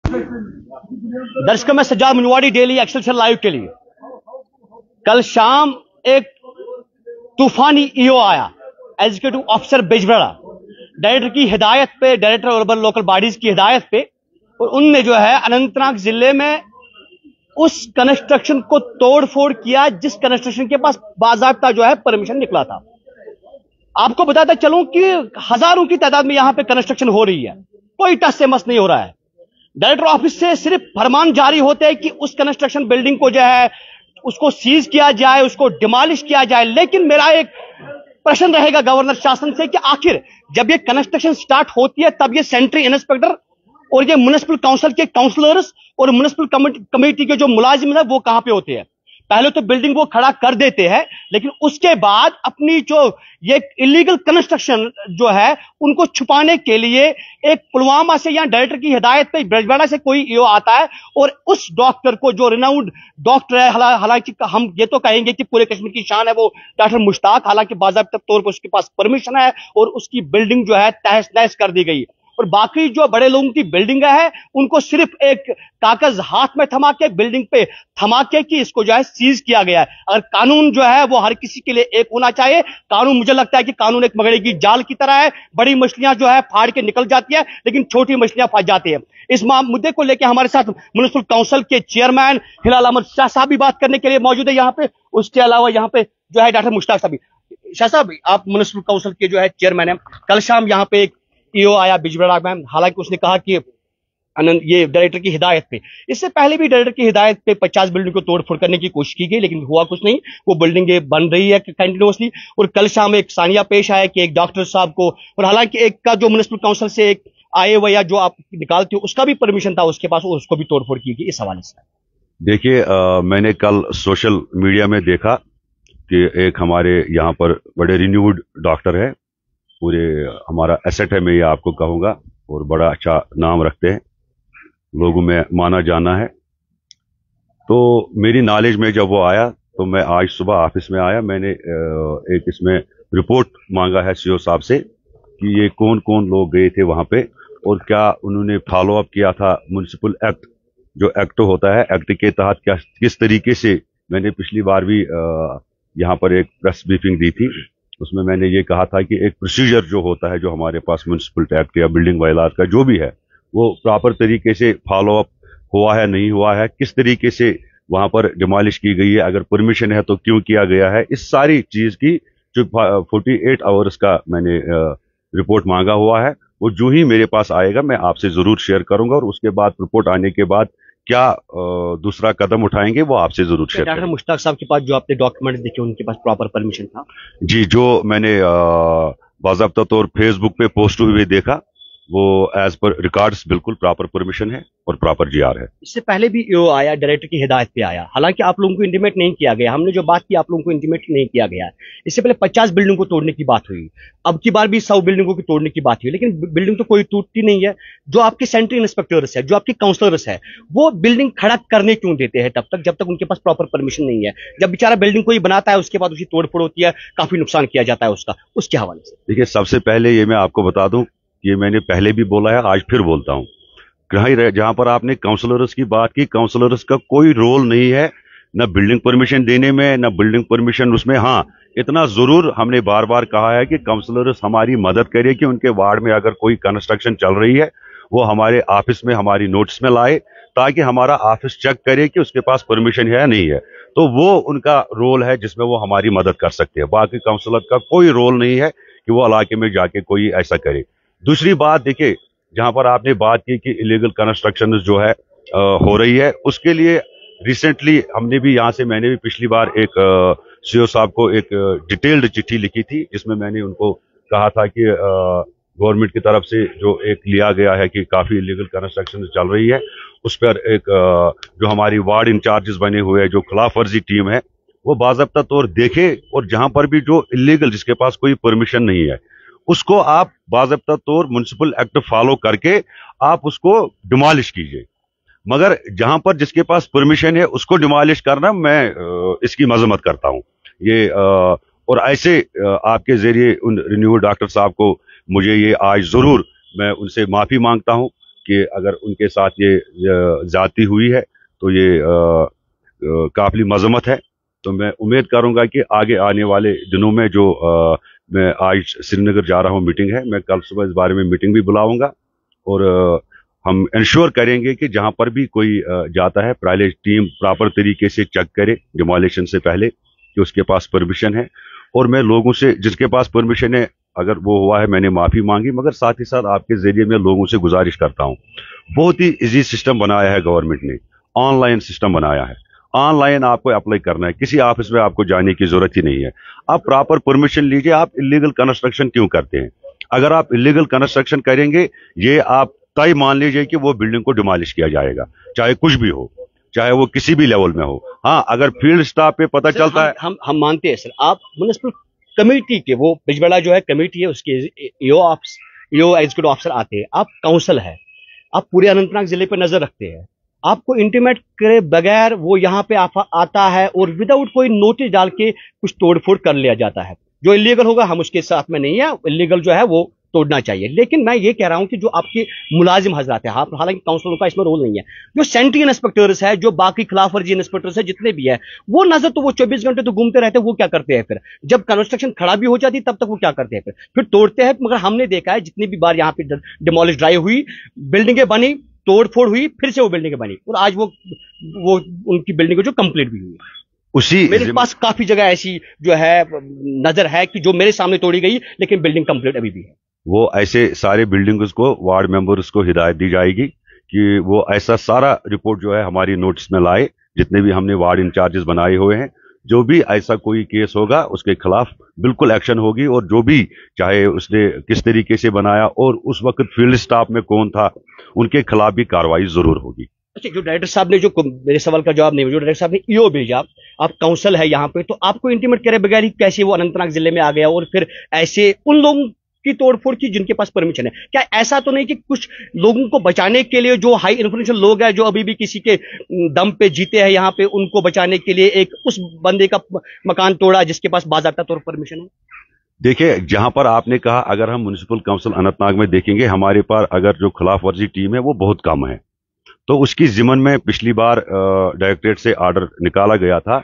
दर्शकों में Sajjad मुंजवाड़ी, daily Excelsior live के लिए। कल शाम एक तूफानी ईओ आया, एग्जीक्यूटिव ऑफिसर बिजबेड़ा, डायरेक्टर की हिदायत पे, डायरेक्टर अर्बन लोकल बॉडीज की हिदायत पे, और उनने जो है अनंतनाग जिले में उस कंस्ट्रक्शन को तोड़फोड़ किया जिस कंस्ट्रक्शन के पास बाकायदा जो है परमिशन निकला था। आपको बताता चलूं कि हजारों की तादाद में यहां पे कंस्ट्रक्शन हो रही है, कोई टस से मस नहीं हो रहा है। डायरेक्टर ऑफिस से सिर्फ फरमान जारी होते हैं कि उस कंस्ट्रक्शन बिल्डिंग को जो है उसको सीज किया जाए, उसको डिमोलिश किया जाए। लेकिन मेरा एक प्रश्न रहेगा गवर्नर शासन से कि आखिर जब ये कंस्ट्रक्शन स्टार्ट होती है तब ये सेंट्री इंस्पेक्टर और ये म्युनिसिपल काउंसिल के काउंसलर्स और म्युनिसिपल कमेटी के जो मुलाजिम है वो कहां पे होते हैं? पहले तो बिल्डिंग वो खड़ा कर देते हैं, लेकिन उसके बाद अपनी जो ये इलीगल कंस्ट्रक्शन जो है उनको छुपाने के लिए एक पुलवामा से या डायरेक्टर की हिदायत पे बिजबेड़ा से कोई ईओ आता है और उस डॉक्टर को, जो रिनाउंड डॉक्टर है, हालांकि हम ये तो कहेंगे कि पूरे कश्मीर की शान है वो डॉक्टर मुश्ताक, हालांकि बाकायदा तौर पर उसके पास परमिशन है और उसकी बिल्डिंग जो है तहस नहस कर दी गई। और बाकी जो बड़े लोगों की बिल्डिंग है उनको सिर्फ एक कागज हाथ में थमा के बिल्डिंग पे थमा के कि इसको जो है सीज किया गया है। अगर कानून जो है वो हर किसी के लिए एक होना चाहिए। कानून, मुझे लगता है कि कानून एक मगड़े की जाल की तरह है, बड़ी मछलियां जो है फाड़ के निकल जाती है लेकिन छोटी मछलियां फंस जाती है। इस मुद्दे को लेकर हमारे साथ म्युनिसिपल काउंसिल के चेयरमैन हिलाल अहमद शाह साहब भी बात करने के लिए मौजूद है यहाँ पे। उसके अलावा यहाँ पे जो है डॉक्टर मुश्ताक साहब भी। शाह साहब, आप म्युनिसिपल काउंसिल के जो है चेयरमैन है, कल शाम यहाँ पे एक ईओ आया बिजबेड़ा में, हालांकि उसने कहा कि ये डायरेक्टर की हिदायत पे, इससे पहले भी डायरेक्टर की हिदायत पे 50 बिल्डिंग को तोड़फोड़ करने की कोशिश की गई लेकिन हुआ कुछ नहीं, वो बिल्डिंगें बन रही है कंटिन्यूअसली। और कल शाम एक सानिया पेश आया कि एक डॉक्टर साहब को, और हालांकि एक का जो म्युनिसिपल काउंसिल से एक आए हुए या जो आप निकालते हो उसका भी परमिशन था उसके पास, उसको भी तोड़फोड़ की गई। इस हवाले से देखिए, मैंने कल सोशल मीडिया में देखा कि एक हमारे यहाँ पर बड़े रिन्यूड डॉक्टर है, पूरे हमारा एसेट है, मैं ये आपको कहूँगा, और बड़ा अच्छा नाम रखते हैं, लोगों में माना जाना है। तो मेरी नॉलेज में जब वो आया तो मैं आज सुबह ऑफिस में आया, मैंने एक इसमें रिपोर्ट मांगा है सीओ साहब से कि ये कौन कौन लोग गए थे वहाँ पे और क्या उन्होंने फॉलो अप किया था म्युनिसिपल एक्ट, जो एक्ट होता है, एक्ट के तहत क्या किस तरीके से। मैंने पिछली बार भी यहाँ पर एक प्रेस ब्रीफिंग दी थी, उसमें मैंने ये कहा था कि एक प्रोसीजर जो होता है, जो हमारे पास म्युनिसिपल एक्ट या बिल्डिंग वायलात का जो भी है, वो प्रॉपर तरीके से फॉलो अप हुआ है, नहीं हुआ है, किस तरीके से वहां पर डिमोलिश की गई है, अगर परमिशन है तो क्यों किया गया है, इस सारी चीज की जो 48 आवर्स का मैंने रिपोर्ट मांगा हुआ है, वो जो ही मेरे पास आएगा मैं आपसे जरूर शेयर करूंगा, और उसके बाद रिपोर्ट आने के बाद क्या दूसरा कदम उठाएंगे वो आपसे जरूर शेयर करेंगे। डॉक्टर मुश्ताक साहब के पास जो आपने डॉक्यूमेंट देखे उनके पास प्रॉपर परमिशन था? जी, जो मैंने बाज़ाब्ता तौर फेसबुक पे पोस्ट हुए देखा वो एज पर रिकॉर्ड्स बिल्कुल प्रॉपर परमिशन है और प्रॉपर जीआर है। इससे पहले भी ईओ आया, डायरेक्टर की हिदायत पे आया, हालांकि आप लोगों को इंटीमेट नहीं किया गया, हमने जो बात की आप लोगों को इंटीमेट नहीं किया गया। इससे पहले 50 बिल्डिंग को तोड़ने की बात हुई, अब की बार भी 100 बिल्डिंगों को तोड़ने की बात हुई, लेकिन बिल्डिंग तो कोई टूटती नहीं है। जो आपके सेंट्री इंस्पेक्टर्स है, जो आपके काउंसलर्स है, वो बिल्डिंग खड़ा करने क्यों देते हैं तब तक जब तक उनके पास प्रॉपर परमिशन नहीं है? जब बेचारा बिल्डिंग कोई बनाता है उसके बाद उसकी तोड़फोड़ होती है, काफी नुकसान किया जाता है उसका, उसके हवाले से। देखिए, सबसे पहले ये मैं आपको बता दूं, ये मैंने पहले भी बोला है, आज फिर बोलता हूं, जहां पर आपने काउंसलर्स की बात की, काउंसलर्स का कोई रोल नहीं है न बिल्डिंग परमिशन देने में, न बिल्डिंग परमिशन उसमें। हाँ, इतना जरूर हमने बार बार कहा है कि काउंसलर्स हमारी मदद करे कि उनके वार्ड में अगर कोई कंस्ट्रक्शन चल रही है वो हमारे ऑफिस में हमारी नोटिस में लाए, ताकि हमारा ऑफिस चेक करे कि उसके पास परमिशन है या नहीं है। तो वो उनका रोल है जिसमें वो हमारी मदद कर सकते हैं। बाकी काउंसलर का कोई रोल नहीं है कि वो इलाके में जाके कोई ऐसा करे। दूसरी बात, देखिए, जहां पर आपने बात की कि इलीगल कंस्ट्रक्शन जो है हो रही है, उसके लिए रिसेंटली हमने भी यहाँ से, मैंने भी पिछली बार एक सीओ साहब को एक डिटेल्ड चिट्ठी लिखी थी, जिसमें मैंने उनको कहा था कि गवर्नमेंट की तरफ से जो एक लिया गया है कि काफी इलीगल कंस्ट्रक्शन चल रही है, उस पर एक जो हमारी वार्ड इंचार्जेस बने हुए हैं, जो खिलाफ वर्जी टीम है, वो बाज़ाब्ता तौर देखे, और जहां पर भी जो इलीगल, जिसके पास कोई परमिशन नहीं है, उसको आप बाज़ाब्ता तौर म्युनिसिपल एक्ट फॉलो करके आप उसको डिमोलिश कीजिए। मगर जहां पर जिसके पास परमिशन है उसको डिमोलिश करना, मैं इसकी मजम्मत करता हूं। ये और ऐसे आपके जरिए उन रिन्यूड डॉक्टर साहब को मुझे ये आज जरूर मैं उनसे माफी मांगता हूं कि अगर उनके साथ ये ज्यादती हुई है तो ये काबिल मजम्मत है। तो मैं उम्मीद करूंगा कि आगे आने वाले दिनों में जो मैं आज श्रीनगर जा रहा हूं, मीटिंग है, मैं कल सुबह इस बारे में मीटिंग भी बुलाऊंगा और हम इंश्योर करेंगे कि जहां पर भी कोई जाता है पहले टीम प्रॉपर तरीके से चेक करे डिमोलिशन से पहले कि उसके पास परमिशन है। और मैं लोगों से जिसके पास परमिशन है अगर वो हुआ है मैंने माफी मांगी, मगर साथ ही साथ आपके जरिए मैं लोगों से गुजारिश करता हूं, बहुत ही इजी सिस्टम बनाया है गवर्नमेंट ने, ऑनलाइन सिस्टम बनाया है। ऑनलाइन आपको अप्लाई करना है, किसी ऑफिस में आपको जाने की जरूरत ही नहीं है। आप प्रॉपर परमिशन लीजिए। आप इलीगल कंस्ट्रक्शन क्यों करते हैं? अगर आप इलीगल कंस्ट्रक्शन करेंगे, ये आप तय मान लीजिए कि वो बिल्डिंग को डिमोलिश किया जाएगा, चाहे कुछ भी हो, चाहे वो किसी भी लेवल में हो। हाँ, अगर फील्ड स्टाफ पे पता चलता है, हम मानते हैं सर, आप म्युनिसिपल कमेटी के, वो बिजबड़ा जो है कमेटी है, उसके ईओ एग्जीक्यूटिव ऑफिसर आते हैं, आप काउंसिल है, आप पूरे अनंतनाग जिले पर नजर रखते हैं, आपको इंटीमेट करे बगैर वो यहाँ पे आता है और विदाउट कोई नोटिस डाल के कुछ तोड़फोड़ कर लिया जाता है। जो इलीगल होगा हम उसके साथ में नहीं है, इलीगल जो है वो तोड़ना चाहिए। लेकिन मैं ये कह रहा हूं कि जो आपके मुलाजिम हजरात है, हालांकि काउंसिलर का इसमें रोल नहीं है, जो सेंट्री इंस्पेक्टर्स है, जो बाकी खिलाफ वर्जी इंस्पेक्टर्स है, जितने भी है, वो नजर तो वो 24 घंटे तो घूमते रहते हैं। वो क्या करते हैं फिर जब कंस्ट्रक्शन खड़ा भी हो जाती है तब तक वो क्या करते हैं? फिर तोड़ते हैं। मगर हमने देखा है जितनी भी बार यहाँ पे डिमोलिश ड्राइव हुई, बिल्डिंगें बनी, तोड़फोड़ हुई, फिर से वो बिल्डिंगें बनी और आज वो उनकी बिल्डिंग जो कंप्लीट भी हुई। उसी मेरे पास काफी जगह ऐसी जो है नजर है कि जो मेरे सामने तोड़ी गई लेकिन बिल्डिंग कंप्लीट अभी भी है। वो ऐसे सारे बिल्डिंग्स को वार्ड मेंबर्स को हिदायत दी जाएगी कि वो ऐसा सारा रिपोर्ट जो है हमारी नोटिस में लाए, जितने भी हमने वार्ड इंचार्जेस बनाए हुए हैं। जो भी ऐसा कोई केस होगा उसके खिलाफ बिल्कुल एक्शन होगी, और जो भी चाहे उसने किस तरीके से बनाया और उस वक्त फील्ड स्टाफ में कौन था, उनके खिलाफ भी कार्रवाई जरूर होगी। अच्छा, जो डायरेक्टर साहब ने जो मेरे सवाल का जवाब नहीं, जो डायरेक्टर साहब ने ईओ भेजा, आप काउंसिल है यहाँ पे, तो आपको इंटीमेट करे बगैर ही कैसे वो अनंतनाग जिले में आ गया और फिर ऐसे उन लोगों की तोड़फोड़ की जिनके पास परमिशन है? क्या ऐसा तो नहीं कि कुछ लोगों को बचाने के लिए, जो हाई इन्फ्लुएंशियल लोग हैं, जो अभी भी किसी के दम पे जीते हैं यहाँ पे, उनको बचाने के लिए एक उस बंदे का मकान तोड़ा जिसके पास बाकायदा तौर पर परमिशन है? देखिए, जहां पर आपने कहा, अगर हम म्युनिसिपल काउंसिल अनंतनाग में देखेंगे, हमारे पास अगर जो खिलाफ वर्जी टीम है वो बहुत कम है। तो उसकी जिमन में पिछली बार डायरेक्टरेट से ऑर्डर निकाला गया था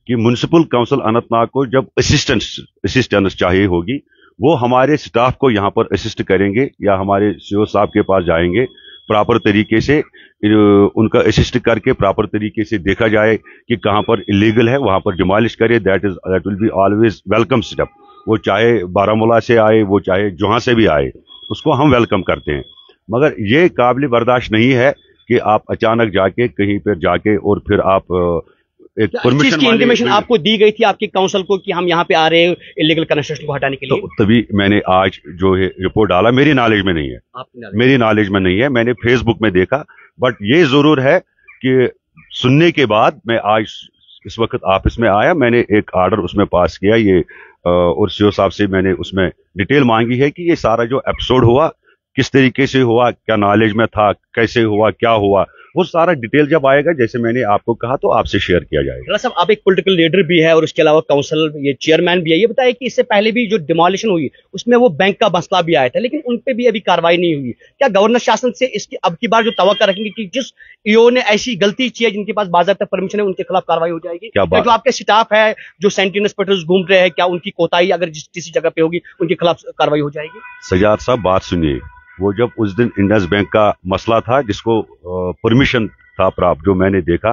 कि म्युनिसिपल काउंसिल अनंतनाग को जब असिस्टेंस चाहिए होगी, वो हमारे स्टाफ को यहाँ पर असिस्ट करेंगे या हमारे सीओ साहब के पास जाएंगे, प्रॉपर तरीके से उनका असिस्ट करके प्रॉपर तरीके से देखा जाए कि कहाँ पर इलीगल है, वहां पर डिमोलिश करे। That will be always welcome step. वो चाहे बारामूला से आए, वो चाहे जहां से भी आए, उसको हम वेलकम करते हैं। मगर ये काबिल बर्दाश्त नहीं है कि आप अचानक जाके कहीं पर जाके और फिर आप एक परमिशन की इंटीमेशन आपको दी गई थी आपके काउंसिल को कि हम यहाँ पे आ रहे हैं इलीगल कंस्ट्रक्शन को हटाने के लिए? तो तभी मैंने आज जो है रिपोर्ट डाला, मेरी नॉलेज में नहीं है, मेरी नॉलेज में नहीं है, मैंने फेसबुक में देखा। बट ये जरूर है कि सुनने के बाद मैं आज इस वक्त ऑफिस में आया, मैंने एक ऑर्डर उसमें पास किया ये, और सीओ साहब से मैंने उसमें डिटेल मांगी है कि ये सारा जो एपिसोड हुआ किस तरीके से हुआ, क्या नॉलेज में था, कैसे हुआ, क्या हुआ, वो सारा डिटेल जब आएगा, जैसे मैंने आपको कहा, तो आपसे शेयर किया जाएगा। साहब, आप एक पॉलिटिकल लीडर भी है और उसके अलावा काउंसिल ये चेयरमैन भी है। ये बताइए कि इससे पहले भी जो डिमोलिशन हुई उसमें वो बैंक का मसला भी आया था, लेकिन उन पे भी अभी कार्रवाई नहीं हुई। क्या गवर्नर शासन से इसकी अब की बार जो तवक्को रखेंगे कि जिस ईओ ने ऐसी गलती की है, जिनके पास बाकायदा परमिशन है, उनके खिलाफ कार्रवाई हो जाएगी? क्या जो आपके स्टाफ है, जो सेंट्री इंस्पेक्टर्स घूम रहे हैं, क्या उनकी कोताही अगर किसी जगह पे होगी उनके खिलाफ कार्रवाई हो जाएगी? सजाद साहब, बात सुनिए। वो जब उस दिन इंडस बैंक का मसला था, जिसको परमिशन था प्राप्त, जो मैंने देखा,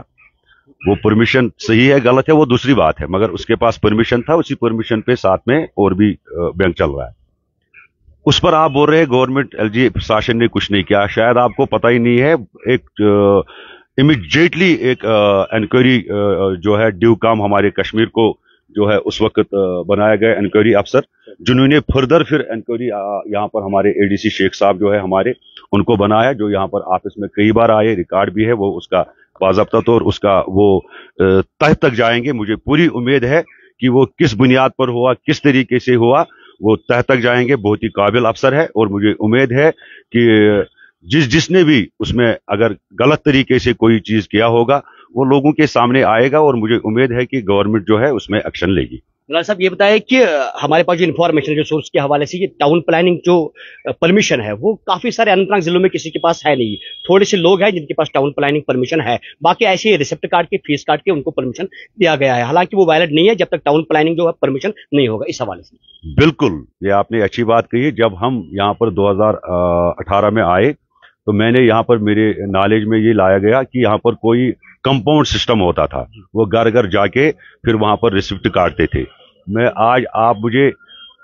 वो परमिशन सही है गलत है वो दूसरी बात है, मगर उसके पास परमिशन था, उसी परमिशन पे साथ में और भी बैंक चल रहा है। उस पर आप बोल रहे हैं गवर्नमेंट एलजी प्रशासन ने कुछ नहीं किया। शायद आपको पता ही नहीं है, एक इमीडिएटली एक इंक्वायरी जो है ड्यू काम हमारे कश्मीर को जो है उस वक्त बनाया गया इंक्वायरी अफसर, जिन्होंने फर्दर फिर इंक्वायरी यहाँ पर हमारे एडीसी शेख साहब जो है हमारे, उनको बनाया, जो यहाँ पर ऑफिस में कई बार आए, रिकॉर्ड भी है, वो उसका बाज़ाब्ता तौर उसका वो तह तक जाएंगे। मुझे पूरी उम्मीद है कि वो किस बुनियाद पर हुआ, किस तरीके से हुआ, वो तह तक जाएंगे। बहुत ही काबिल अफसर है और मुझे उम्मीद है कि जिसने भी उसमें अगर गलत तरीके से कोई चीज किया होगा वो लोगों के सामने आएगा, और मुझे उम्मीद है कि गवर्नमेंट जो है उसमें एक्शन लेगी। राज साहब ये बताएं कि हमारे पास जो इन्फॉर्मेशन जो सोर्स के हवाले से ये टाउन प्लानिंग जो परमिशन है वो काफी सारे अनंतनाग जिलों में किसी के पास है नहीं। थोड़े से लोग हैं जिनके पास टाउन प्लानिंग परमिशन है, बाकी ऐसे रिसिप्ट काट के फीस काट के उनको परमिशन दिया गया है। हालांकि वो वैलिड नहीं है जब तक टाउन प्लानिंग जो है परमिशन नहीं होगा। इस हवाले से बिल्कुल ये आपने अच्छी बात कही है। जब हम यहाँ पर 2018 में आए तो मैंने यहाँ पर मेरे नॉलेज में ये लाया गया कि यहाँ पर कोई कंपाउंड सिस्टम होता था, वो घर घर जाके फिर वहां पर रिसिप्ट काटते थे। मैं आज आप मुझे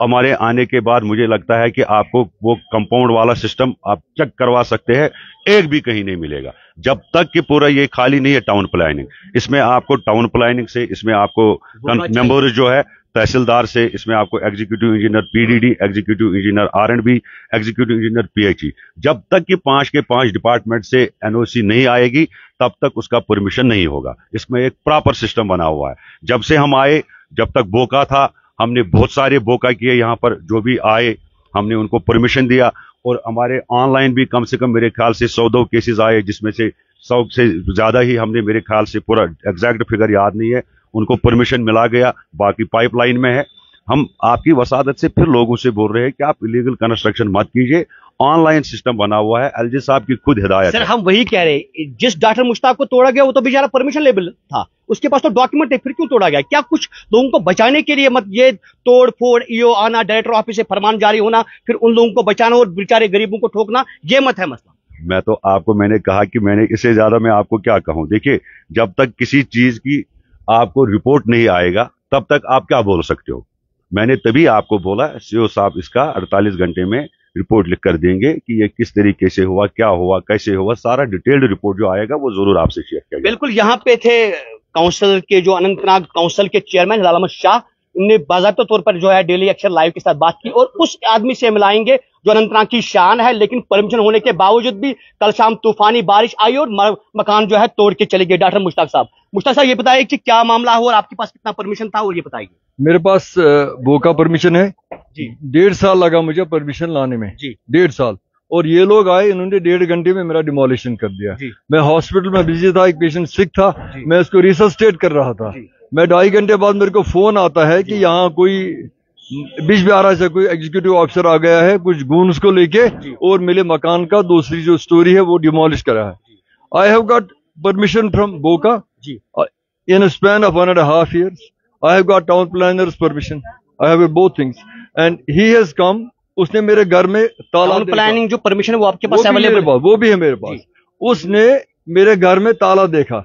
हमारे आने के बाद मुझे लगता है कि आपको वो कंपाउंड वाला सिस्टम आप चेक करवा सकते हैं, एक भी कहीं नहीं मिलेगा जब तक कि पूरा ये खाली नहीं है टाउन प्लानिंग। इसमें आपको टाउन प्लानिंग से, इसमें आपको मेंबर्स जो है तहसीलदार से, इसमें आपको executive engineer PDD, executive engineer R&B, executive engineer PHE, जब तक कि 5 के 5 डिपार्टमेंट से एनओसी नहीं आएगी तब तक उसका परमिशन नहीं होगा। इसमें एक प्रॉपर सिस्टम बना हुआ है। जब से हम आए, जब तक बोका था, हमने बहुत सारे बोका किए। यहाँ पर जो भी आए हमने उनको परमिशन दिया, और हमारे ऑनलाइन भी कम से कम मेरे ख्याल से 100-2 केसेस आए, जिसमें से 100 से ज्यादा ही हमने, मेरे ख्याल से पूरा एग्जैक्ट फिगर याद नहीं है, उनको परमिशन मिला गया। बाकी पाइपलाइन में है। हम आपकी वसादत से फिर लोगों से बोल रहे हैं कि आप इलीगल कंस्ट्रक्शन मत कीजिए, ऑनलाइन सिस्टम बना हुआ है। एलजी साहब की खुद हिदायत सर, हम वही कह रहे हैं, जिस डॉक्टर मुश्ताक को तोड़ा गया वो तो बेचारा परमिशन लेबल था, उसके पास तो डॉक्यूमेंट है, फिर क्यों तोड़ा गया? क्या कुछ लोगों को बचाने के लिए मत ये तोड़ फोड़, ईओ आना, डायरेक्टर ऑफिस से फरमान जारी होना, फिर उन लोगों को बचाना और बेचारे गरीबों को ठोकना, ये मत है मसला? मैं तो आपको, मैंने कहा कि मैंने इससे ज्यादा मैं आपको क्या कहूं। देखिए, जब तक किसी चीज की आपको रिपोर्ट नहीं आएगा तब तक आप क्या बोल सकते हो। मैंने तभी आपको बोला सीओ साहब इसका 48 घंटे में रिपोर्ट लिख कर देंगे कि ये किस तरीके से हुआ, क्या हुआ, कैसे हुआ, सारा डिटेल्ड रिपोर्ट जो आएगा वो जरूर आपसे शेयर किया जाएगा। बिल्कुल। यहाँ पे थे काउंसिल के जो अनंतनाग काउंसिल के चेयरमैन हिलाल अहमद शाह, उन्होंने बाज़ाब्ता तौर पर जो है डेली एक्शन लाइव के साथ बात की, और उस आदमी से मिलाएंगे जो अनंतनाग की शान है, लेकिन परमिशन होने के बावजूद भी कल शाम तूफानी बारिश आई और मकान जो है तोड़ के चले गए। डॉक्टर मुश्ताक साहब, मुश्ताक साहब ये बताइए कि क्या मामला हुआ और आपके पास कितना परमिशन था, और ये बताइए। मेरे पास बोका परमिशन है जी। 1.5 साल लगा मुझे परमिशन लाने में जी। 1.5 साल। और ये लोग आए, इन्होंने 1.5 घंटे में मेरा डिमोलिशन कर दिया। मैं हॉस्पिटल में बिजी था, एक पेशेंट सिक था, मैं उसको रिसस्टेट कर रहा था। मैं 2.5 घंटे बाद मेरे को फोन आता है कि यहाँ कोई बिजबिहारा से कोई एग्जीक्यूटिव ऑफिसर आ गया है कुछ गूंस को लेके, और मेरे मकान का दूसरी जो स्टोरी है वो डिमोलिश करा है। I have got permission from बोका इन span of 1.5 years. I have got town planner's permission. I have both things. And he has come. उसने मेरे घर में ताला, टाउन प्लानिंग जो परमिशन है वो आपके पास अवेलेबल, वो भी है मेरे पास। उसने मेरे घर में ताला देखा।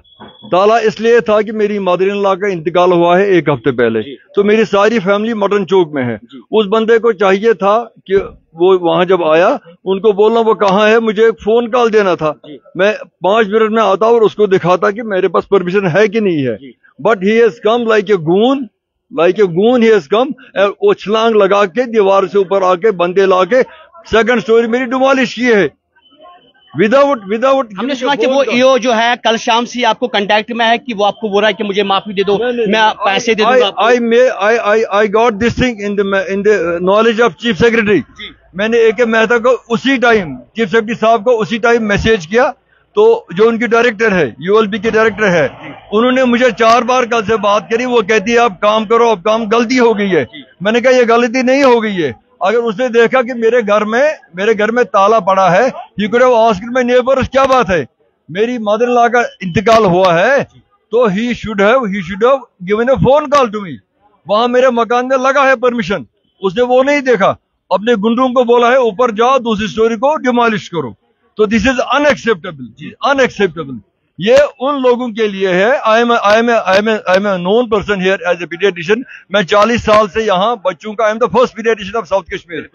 ताला इसलिए था कि मेरी मदर इन लॉ का इंतकाल हुआ है 1 हफ्ते पहले, तो मेरी सारी फैमिली मटन चौक में है। उस बंदे को चाहिए था कि वो वहां जब आया उनको बोलना वो कहाँ है, मुझे एक फोन कॉल देना था, मैं 5 मिनट में आता और उसको दिखाता कि मेरे पास परमिशन है कि नहीं है। But he has come like a goon he has come, वो छलांग लगा के दीवार से ऊपर आके बंदे ला के 2nd स्टोरी मेरी डिमोलिश की है विदाउट। हमने सुना कि वो ईओ जो है कल शाम से आपको कांटेक्ट में है कि वो आपको बोल रहा है कि मुझे माफी दे दो, मैं पैसे दे दूंगा। I got this thing in the knowledge of chief secretary. मैंने AK मेहता को उसी टाइम, चीफ सेक्रेटरी साहब को उसी टाइम मैसेज किया, तो जो उनकी डायरेक्टर है, ULB के डायरेक्टर है, उन्होंने मुझे 4 बार कल से बात करी। वो कहती है आप काम करो, अब काम गलती हो गई है। मैंने कहा ये गलती नहीं हो गई है। अगर उसने देखा कि मेरे घर में ताला पड़ा है, he could have asked my neighbors क्या बात है, मेरी मदर इन लॉ का इंतकाल हुआ है, तो he should have given a phone call to me। वहां मेरे मकान में लगा है परमिशन, उसने वो नहीं देखा, अपने गुंडों को बोला है ऊपर जाओ दूसरी स्टोरी को डिमोलिश करो। तो दिस इज अनएक्सेप्टेबल। ये उन लोगों के लिए है। I am a known person here as a paediatrician. मैं 40 साल से यहाँ बच्चों का, I am the first paediatrician of south Kashmir.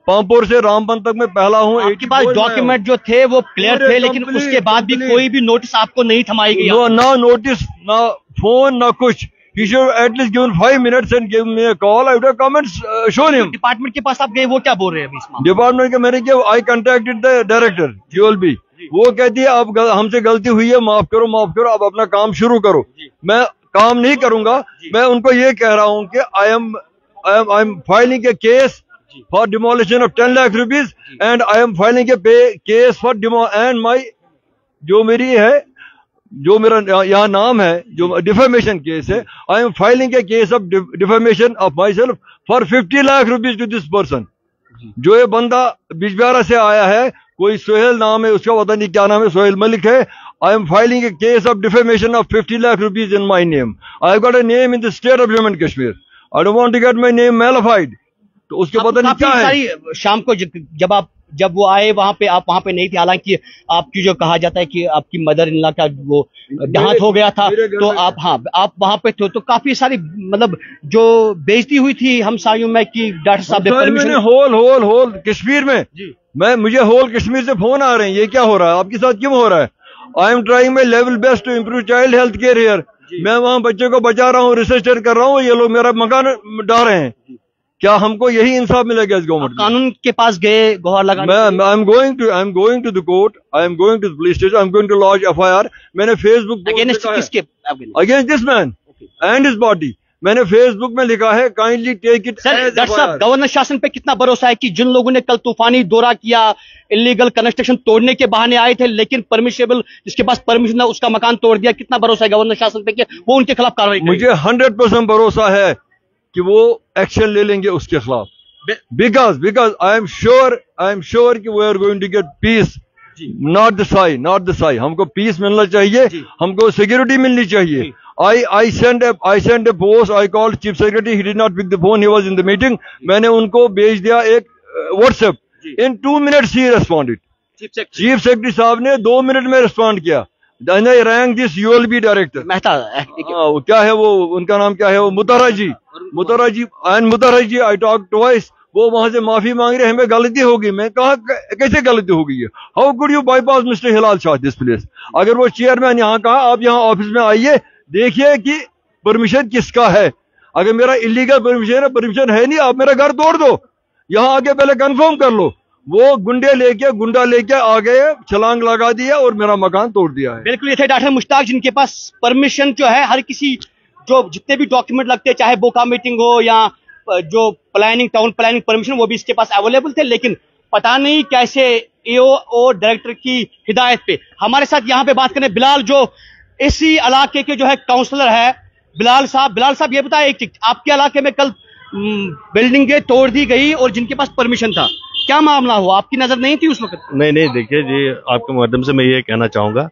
Pampore से रामबन तक मैं पहला हूँ। आपके पास डॉक्यूमेंट जो थे वो क्लियर थे, लेकिन उसके बाद भी कोई भी नोटिस आपको नहीं थमाई गई? ना नोटिस, ना फोन, ना कुछ। He should at least given 5 minutes and give me a call. I would have come and shown him. Department के पास आप गए, वो क्या बोल रहे हैं अभी इस मामले? डिपार्टमेंट के मैंने किया, I contacted the director ULB। वो कहती है अब हमसे गलती हुई है, माफ करो, अब अपना काम शुरू करो। मैं काम नहीं करूंगा। मैं उनको ये कह रहा हूँ कि I am filing a case for demolition of 10 lakh rupees and I am filing a case for and my जो मेरी है जो मेरा यहाँ नाम है, जो डिफेमेशन केस है, I am filing a case of defamation of myself for 50 lakh rupees to this person. जो ये बंदा बिजबिहारा से आया है, कोई सोहेल नाम है उसका, पता नहीं क्या नाम है, सोहेल मलिक है। I am filing a case of defamation of 50 lakh rupees in my name. I got a name in the state of Jammu and Kashmir. I don't want to get my name maligned. तो उसके पता नहीं क्या है। शाम को जब वो आए वहां पे, आप वहां पे नहीं थे, हालांकि आपकी जो कहा जाता है कि आपकी मदर इन लॉ का वो देहांत हो गया था, तो आप आप वहां पे थे, तो काफी सारी मतलब जो बेइज्जती हुई थी हम साइयों में कि डॉक्टर साहब ने परमिशन। होल कश्मीर में मुझे होल कश्मीर से फोन आ रहे हैं, ये क्या हो रहा है, आपके साथ क्यों हो रहा है? I am trying my level best to improve child health care here. मैं वहां बच्चों को बचा रहा हूँ, रिसर्च कर रहा हूँ, ये लोग मेरा मकान डाल रहे हैं। क्या हमको यही इंसाफ मिलेगा इस गवर्नमेंट? कानून के पास गए गुहार लगाने? I am going to the court, I am going to the police station, I am going to launch FIR. मैंने Facebook against this man and his body, मैंने फेसबुक में लिखा है, काइंडली टेक इट। डॉक्टर साहब, governor शासन पे कितना भरोसा है कि जिन लोगों ने कल तूफानी दौरा किया, इलीगल कंस्ट्रक्शन तोड़ने के बहाने आए थे, लेकिन परमिशेबल जिसके पास परमिशन है उसका मकान तोड़ दिया, कितना भरोसा है गवर्नर शासन पे कि वो उनके खिलाफ कार्रवाई करेंगे? मुझे 100% भरोसा है कि वो एक्शन ले लेंगे उसके खिलाफ, बिकॉज आई एम श्योर कि we are going to get peace, not the sigh. हमको पीस मिलना चाहिए, हमको सिक्योरिटी मिलनी चाहिए। I sent a post, I called chief secretary, he did not pick the phone, he was in the meeting. मैंने उनको भेज दिया एक WhatsApp, in 2 minutes he responded। Chief secretary साहब ने 2 मिनट में रिस्पॉन्ड किया। Then I rang this ULB director, क्या है वो, उनका नाम क्या है वो, मुतारा जी, I talked twice। वो वहां से माफी मांग रहे, हमें गलती होगी। मैं कहा कैसे गलती हो गई है? How could you bypass mister Hilal Shah this place? अगर वो चेयरमैन यहाँ कहा आप यहाँ ऑफिस में आइए, देखिए कि परमिशन किसका है। अगर मेरा इलीगल परमिशन है नहीं, आप मेरा घर तोड़ दो, यहाँ आके पहले कंफर्म कर लो। वो गुंडा लेके आ गए, छलांग लगा दिया और मेरा मकान तोड़ दिया है। बिल्कुल, ये थे डॉक्टर मुश्ताक, जिनके पास परमिशन जो है हर किसी, जो जितने भी डॉक्यूमेंट लगते हैं, चाहे बोका मीटिंग हो या जो टाउन प्लानिंग परमिशन, वो भी इसके पास अवेलेबल थे। लेकिन पता नहीं कैसे ईओ और डायरेक्टर की हिदायत पे। हमारे साथ यहाँ पे बात करें बिलाल, जो इसी इलाके के जो है काउंसलर है। बिलाल साहब ये बताए, एक चीज, आपके इलाके में कल बिल्डिंगें तोड़ दी गई और जिनके पास परमिशन था, क्या मामला हुआ? आपकी नजर नहीं थी उस वक्त? नहीं, देखिए जी, आपके माध्यम से मैं ये कहना चाहूंगा,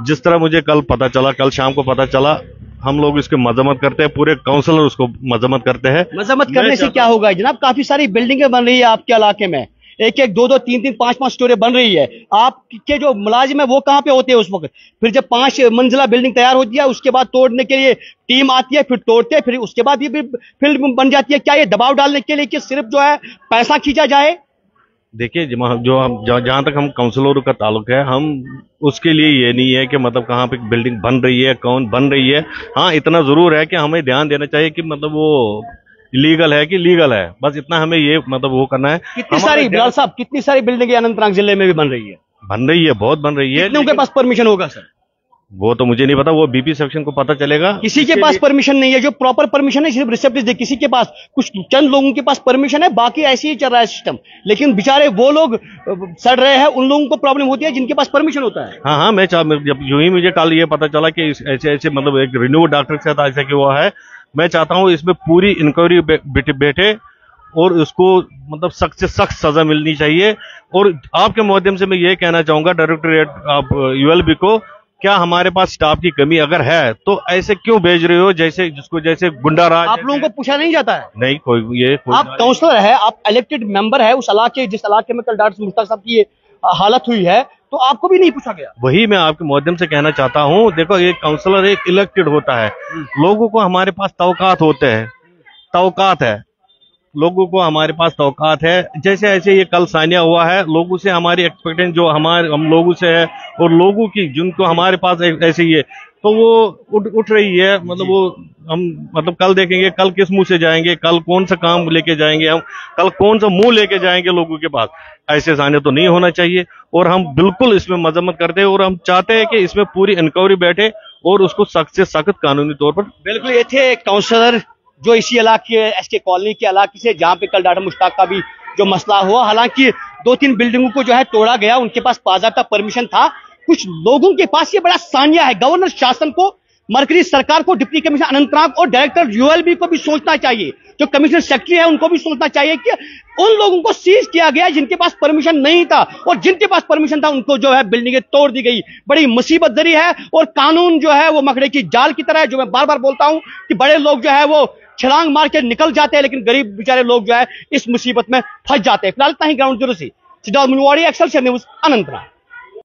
जिस तरह मुझे कल शाम को पता चला, हम लोग इसकी मजम्मत करते हैं, पूरे काउंसलर उसको मजम्मत करते हैं। मजम्मत करने से क्या होगा जनाब? काफी सारी बिल्डिंगें बन रही है आपके इलाके में, 1-1, 2-2, 3-3, 5-5 स्टोरी बन रही है। आपके जो मुलाजिम है वो कहाँ पे होते हैं उस वक्त? फिर जब 5 मंजिला बिल्डिंग तैयार होती है, उसके बाद तोड़ने के लिए टीम आती है, फिर तोड़ते हैं, फिर उसके बाद ये भी फिल्म बन जाती है। क्या ये दबाव डालने के लिए कि सिर्फ जो है पैसा खींचा जाए? देखिए, जहां तक हम काउंसलरों का ताल्लुक है, हम उसके लिए ये नहीं है कि मतलब कहाँ पे बिल्डिंग बन रही है, कौन बन रही है। हाँ, इतना जरूर है कि हमें ध्यान देना चाहिए कि मतलब वो इलीगल है कि लीगल है, बस इतना हमें ये मतलब वो करना है। कितनी सारी बिलाल साहब, कितनी सारी बिल्डिंगें अनंतनाग जिले में भी बन रही है? बहुत बन रही है। कितनों के पास परमिशन होगा सर? वो तो मुझे नहीं पता, वो बीपी सेक्शन को पता चलेगा। किसी के पास परमिशन नहीं है, जो प्रॉपर परमिशन है सिर्फ रिसेप्ट दे, किसी के पास, कुछ चंद लोगों के पास परमिशन है, बाकी ऐसे ही चल रहा है सिस्टम। लेकिन बेचारे वो लोग सड़ रहे हैं, उन लोगों को प्रॉब्लम होती है जिनके पास परमिशन होता है। हाँ, मैं जब यूं ही मुझे कल ये पता चला कि ऐसे मतलब एक रिन्यू डॉक्टर के साथ ऐसा हुआ है, मैं चाहता हूँ इसमें पूरी इंक्वायरी बैठे और उसको मतलब सख्त से सख्त सजा मिलनी चाहिए। और आपके माध्यम से मैं ये कहना चाहूंगा डायरेक्टरेट आप यूएलबी को, क्या हमारे पास स्टाफ की कमी अगर है तो ऐसे क्यों भेज रहे हो जैसे गुंडा राज? आप लोगों को पूछा नहीं जाता है? नहीं, कोई आप काउंसलर है, आप इलेक्टेड मेंबर है उस इलाके, जिस इलाके में कल डॉक्टर मुश्ताक साहब की ये हालत हुई है, तो आपको भी नहीं पूछा गया? वही मैं आपके माध्यम से कहना चाहता हूँ। देखो, एक काउंसलर एक इलेक्टेड होता है, लोगों को हमारे पास तवकात होते हैं, लोगों को हमारे पास तवकात है। जैसे ऐसे ये कल सानिया हुआ है, लोगों से हमारी एक्सपेक्टेशन जो हम लोगों से है और लोगों की जिनको हमारे पास ऐसे ही है, तो वो उठ रही है। मतलब वो हम मतलब कल देखेंगे, कल किस मुंह से जाएंगे, कल कौन सा काम लेके जाएंगे हम, कल कौन सा मुंह लेके जाएंगे लोगों के पास। ऐसे सानिया तो नहीं होना चाहिए और हम बिल्कुल इसमें मजम्मत करते हैं और हम चाहते हैं कि इसमें पूरी इंक्वायरी बैठे और उसको सख्त से सख्त कानूनी तौर पर। बिल्कुल, ये थे काउंसलर जो इसी इलाके एसके कॉलोनी के इलाके से, जहां पे कल डॉक्टर मुश्ताक का भी जो मसला हुआ। हालांकि 2-3 बिल्डिंगों को जो है तोड़ा गया, उनके पास बाज़ाब्ता परमिशन था। कुछ लोगों के पास ये बड़ा सानिया है। गवर्नर शासन को, मरकजी सरकार को, डिप्टी कमिश्नर अनंतनाग और डायरेक्टर यूएलबी को भी सोचना चाहिए, जो कमिश्नर सेक्रेटरी है उनको भी सोचना चाहिए कि उन लोगों को सीज किया गया जिनके पास परमिशन नहीं था, और जिनके पास परमिशन था उनको जो है बिल्डिंगें तोड़ दी गई। बड़ी मुसीबत जरी है, और कानून जो है वो मकड़े की जाल की तरह है, जो मैं बार बार बोलता हूं कि बड़े लोग जो है वो छलांग मार के निकल जाते हैं, लेकिन गरीब बेचारे लोग जो है इस मुसीबत में फंस जाते हैं। फिलहाल इतना ही। ग्राउंड जीरो से सिद्धार्थ मुनवाड़ी, एक्सेलसियर न्यूज, अनंतनाग।